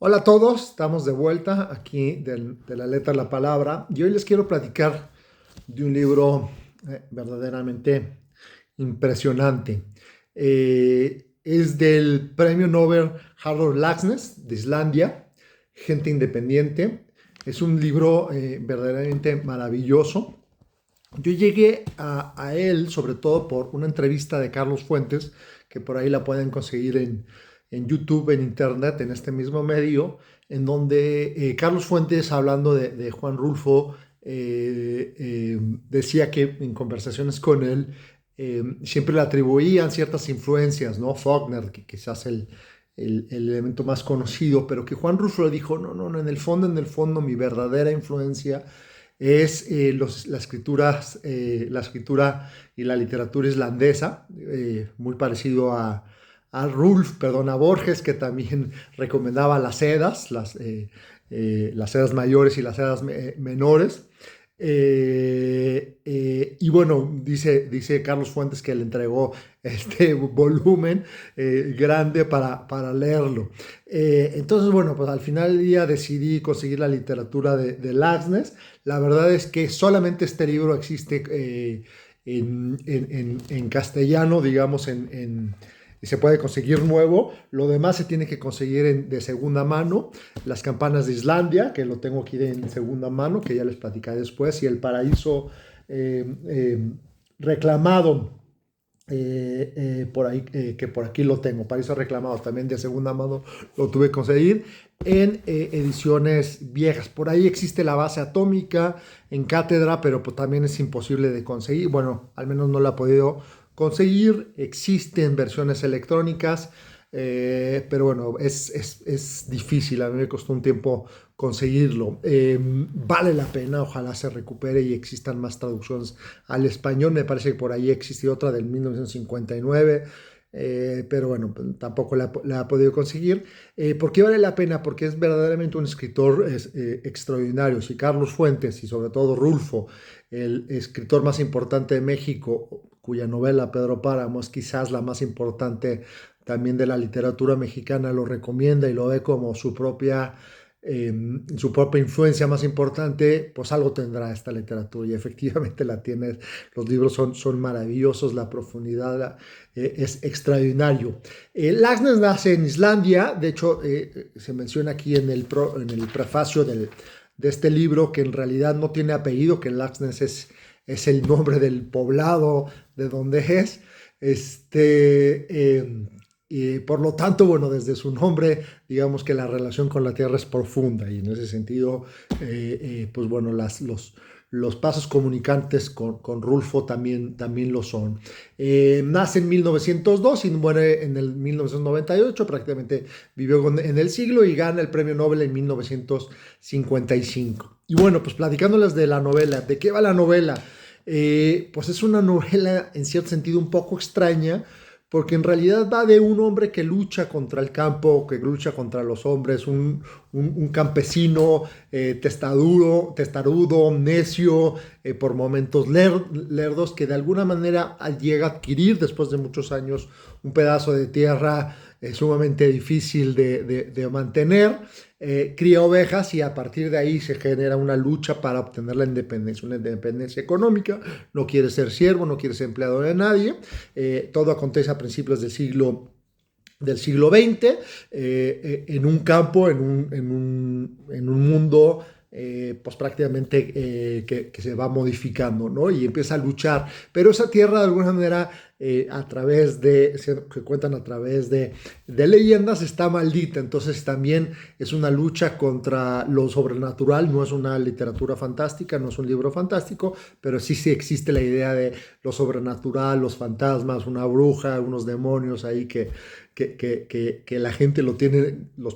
Hola a todos, estamos de vuelta aquí de la letra a la palabra y hoy les quiero platicar de un libro verdaderamente impresionante. Es del premio Nobel Harold Laxness de Islandia, Gente Independiente. Es un libro verdaderamente maravilloso. Yo llegué a él sobre todo por una entrevista de Carlos Fuentes, que por ahí la pueden conseguir en YouTube, en Internet, en este mismo medio, en donde Carlos Fuentes, hablando de Juan Rulfo, decía que en conversaciones con él siempre le atribuían ciertas influencias, ¿no? Faulkner, que quizás el elemento más conocido, pero que Juan Rulfo le dijo, no, no, no, en el fondo, mi verdadera influencia es la escritura y la literatura islandesa, muy parecido a Borges, que también recomendaba las edas, las edas mayores y las edas menores. Y bueno, dice Carlos Fuentes que le entregó este volumen grande para leerlo. Entonces, bueno, pues al final del día decidí conseguir la literatura de Laxness. La verdad es que solamente este libro existe en castellano, digamos, y se puede conseguir nuevo. Lo demás se tiene que conseguir de segunda mano. Las campanas de Islandia, que lo tengo aquí en segunda mano, que ya les platicaré después, y El Paraíso reclamado por ahí, que por aquí lo tengo. Paraíso reclamado también de segunda mano lo tuve que conseguir en ediciones viejas. Por ahí existe La Base Atómica en cátedra, pero pues también es imposible de conseguir. Bueno, al menos no la he podido conseguir. Existen versiones electrónicas, pero bueno, es difícil. A mí me costó un tiempo conseguirlo. Vale la pena, ojalá se recupere y existan más traducciones al español. Me parece que por ahí existe otra del 1959. Pero bueno, pues, tampoco la ha podido conseguir. ¿Por qué vale la pena? Porque es verdaderamente un escritor extraordinario. Si Carlos Fuentes y sobre todo Rulfo, el escritor más importante de México, cuya novela Pedro Páramo es quizás la más importante también de la literatura mexicana, lo recomienda y lo ve como eh, su propia influencia más importante, pues algo tendrá esta literatura y efectivamente la tiene. Los libros son maravillosos, la profundidad es extraordinario. Laxness nace en Islandia, de hecho se menciona aquí en el prefacio de este libro que en realidad no tiene apellido, que Laxness es el nombre del poblado de donde es. Y por lo tanto, bueno, desde su nombre, digamos que la relación con la tierra es profunda y en ese sentido, pues bueno, los pasos comunicantes con Rulfo también lo son. Nace en 1902 y muere en el 1998, prácticamente vivió en el siglo y gana el premio Nobel en 1955. Y bueno, pues platicándoles de la novela, ¿de qué va la novela? Pues es una novela en cierto sentido un poco extraña, porque en realidad va de un hombre que lucha contra el campo, que lucha contra los hombres, un campesino testarudo, necio, por momentos lerdos, que de alguna manera llega a adquirir después de muchos años un pedazo de tierra sumamente difícil de mantener. Cría ovejas y a partir de ahí se genera una lucha para obtener la independencia, una independencia económica. No quiere ser siervo, no quiere ser empleado de nadie. Todo acontece a principios del siglo XX, en un campo, en un mundo pues prácticamente que se va modificando, ¿no? Y empieza a luchar. Pero esa tierra de alguna manera, se cuentan a través de leyendas, está maldita. Entonces también es una lucha contra lo sobrenatural. No es una literatura fantástica, no es un libro fantástico, pero sí existe la idea de lo sobrenatural, los fantasmas, una bruja, unos demonios ahí que la gente lo tiene, los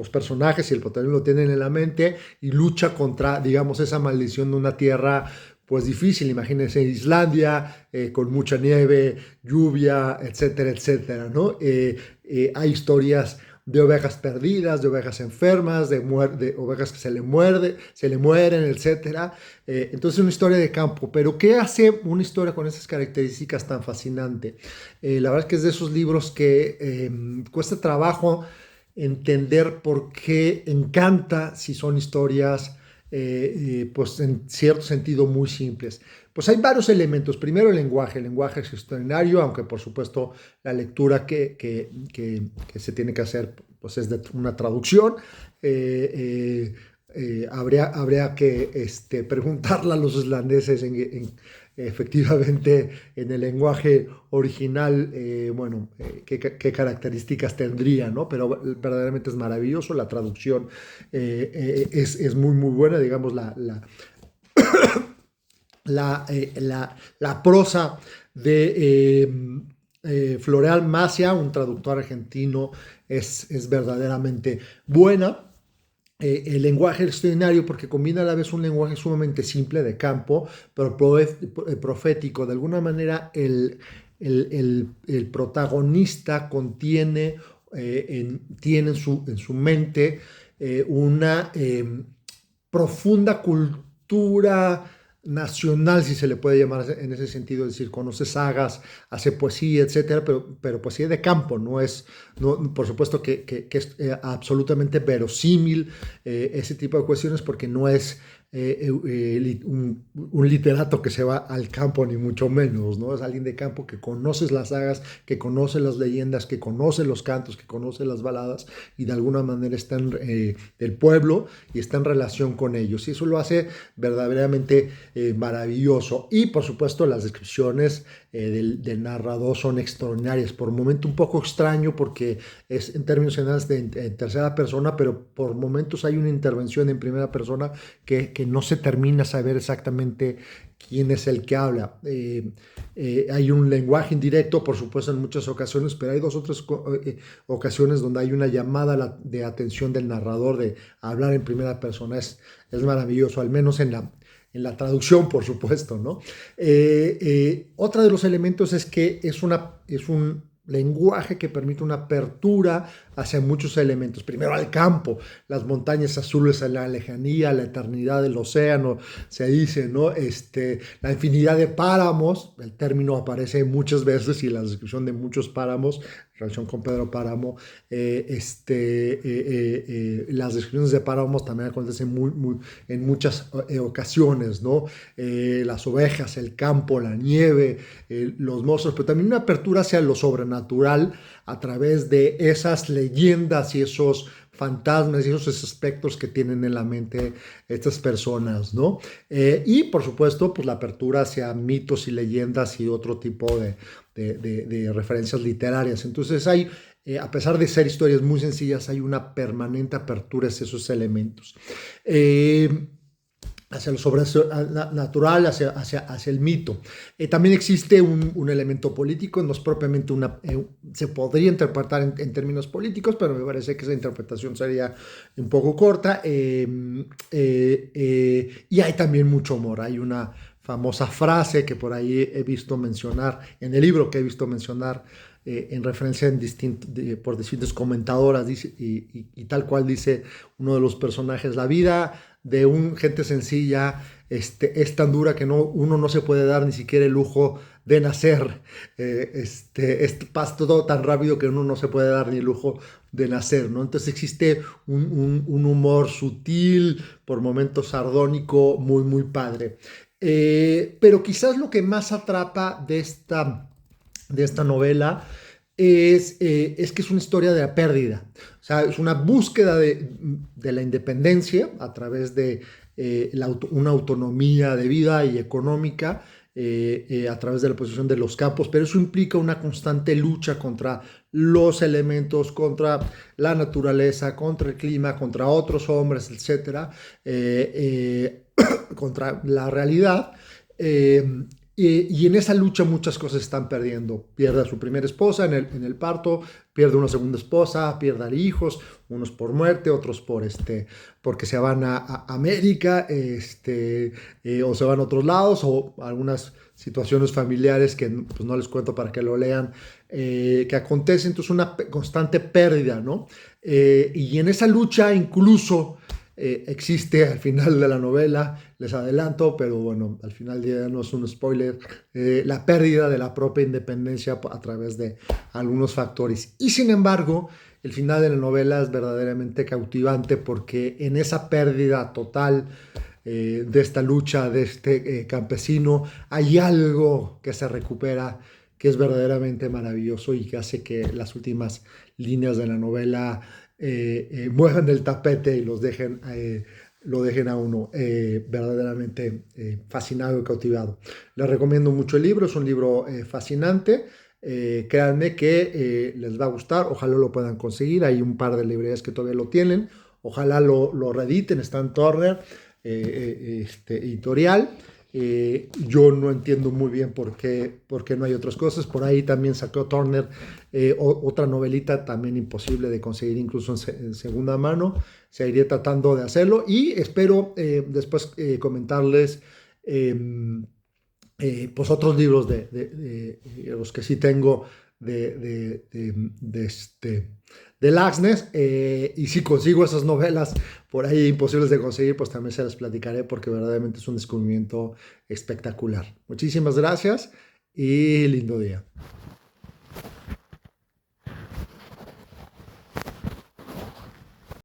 personajes y el protagonista lo tienen en la mente y lucha contra, digamos, esa maldición de una tierra pues difícil. Imagínense Islandia, con mucha nieve, lluvia, etcétera, etcétera, ¿no? Hay historias de ovejas perdidas, de ovejas enfermas, de ovejas que se le mueren, etcétera. Entonces es una historia de campo, pero ¿qué hace una historia con esas características tan fascinante? La verdad es que es de esos libros que cuesta trabajo entender por qué encanta si son historias, pues en cierto sentido muy simples. Pues hay varios elementos. Primero el lenguaje es extraordinario, aunque por supuesto la lectura que se tiene que hacer pues es de una traducción. Habría que preguntarle a los islandeses efectivamente en el lenguaje original, qué características tendría, ¿no? Pero verdaderamente es maravilloso, la traducción es muy, muy buena, digamos, la prosa de Floreal Macia, un traductor argentino, es verdaderamente buena. El lenguaje extraordinario porque combina a la vez un lenguaje sumamente simple de campo, pero profético. De alguna manera el protagonista contiene, tiene en su mente una profunda cultura nacional, si se le puede llamar en ese sentido, es decir, conoce sagas, hace poesía, etcétera, pero poesía de campo, no, por supuesto que es absolutamente verosímil ese tipo de cuestiones porque no es un literato que se va al campo, ni mucho menos, ¿no? Es alguien de campo que conoce las sagas, que conoce las leyendas, que conoce los cantos, que conoce las baladas y de alguna manera está del pueblo y está en relación con ellos. Y eso lo hace verdaderamente maravilloso. Y por supuesto las descripciones del narrador son extraordinarias. Por un momento un poco extraño porque es en términos generales en tercera persona, pero por momentos hay una intervención en primera persona que no se termina a saber exactamente quién es el que habla. Hay un lenguaje indirecto, por supuesto, en muchas ocasiones, pero hay dos otras ocasiones donde hay una llamada de atención del narrador de hablar en primera persona. Es maravilloso, al menos en la traducción, por supuesto, ¿no? Otro de los elementos es que es un lenguaje que permite una apertura hacia muchos elementos. Primero al campo, las montañas azules en la lejanía, la eternidad del océano, se dice, ¿no? La infinidad de páramos, el término aparece muchas veces y la descripción de muchos páramos, en relación con Pedro Páramo, las descripciones de páramos también acontecen en muchas ocasiones, ¿no? Las ovejas, el campo, la nieve, los monstruos, pero también una apertura hacia lo sobrenatural a través de esas leyendas y esos fantasmas y esos espectros que tienen en la mente estas personas, ¿no? Y por supuesto, pues la apertura hacia mitos y leyendas y otro tipo de referencias literarias. Entonces hay, a pesar de ser historias muy sencillas, hay una permanente apertura hacia esos elementos. Hacia lo sobrenatural, hacia el mito. También existe un elemento político, no es propiamente se podría interpretar en términos políticos, pero me parece que esa interpretación sería un poco corta. Y hay también mucho humor. Hay una famosa frase que por ahí he visto mencionar, en el libro que he visto mencionar, en referencia por distintas comentadoras, dice, y tal cual dice uno de los personajes: la vida de gente sencilla es tan dura que uno no se puede dar ni siquiera el lujo de nacer. Pasa todo tan rápido que uno no se puede dar ni el lujo de nacer, ¿no? Entonces existe un humor sutil, por momentos sardónico, muy, muy padre. Pero quizás lo que más atrapa de esta novela es que es una historia de la pérdida. O sea, es una búsqueda de la independencia a través de una autonomía de vida y económica a través de la posesión de los campos, pero eso implica una constante lucha contra los elementos, contra la naturaleza, contra el clima, contra otros hombres, etcétera, contra la realidad. Y en esa lucha muchas cosas están perdiendo. Pierde a su primera esposa en el parto, pierde una segunda esposa, pierde hijos, unos por muerte, otros porque se van a América, o se van a otros lados, o algunas situaciones familiares que pues, no les cuento para que lo lean, que acontecen. Entonces una constante pérdida, ¿no? Y en esa lucha incluso existe al final de la novela, les adelanto, pero bueno, al final del día no es un spoiler, la pérdida de la propia independencia a través de algunos factores. Y sin embargo, el final de la novela es verdaderamente cautivante porque en esa pérdida total de esta lucha, de este campesino, hay algo que se recupera que es verdaderamente maravilloso y que hace que las últimas líneas de la novela muevan el tapete y lo dejen a uno verdaderamente fascinado y cautivado. Les recomiendo mucho el libro, es un libro fascinante. Créanme que les va a gustar, ojalá lo puedan conseguir, hay un par de librerías que todavía lo tienen, ojalá lo reediten, está en Turner editorial. Yo no entiendo muy bien por qué no hay otras cosas. Por ahí también sacó Turner otra novelita también imposible de conseguir incluso en segunda mano. Se iría tratando de hacerlo y espero después comentarles pues otros libros de los que sí tengo de Laxness, y si consigo esas novelas por ahí imposibles de conseguir, pues también se las platicaré porque verdaderamente es un descubrimiento espectacular. Muchísimas gracias y lindo día.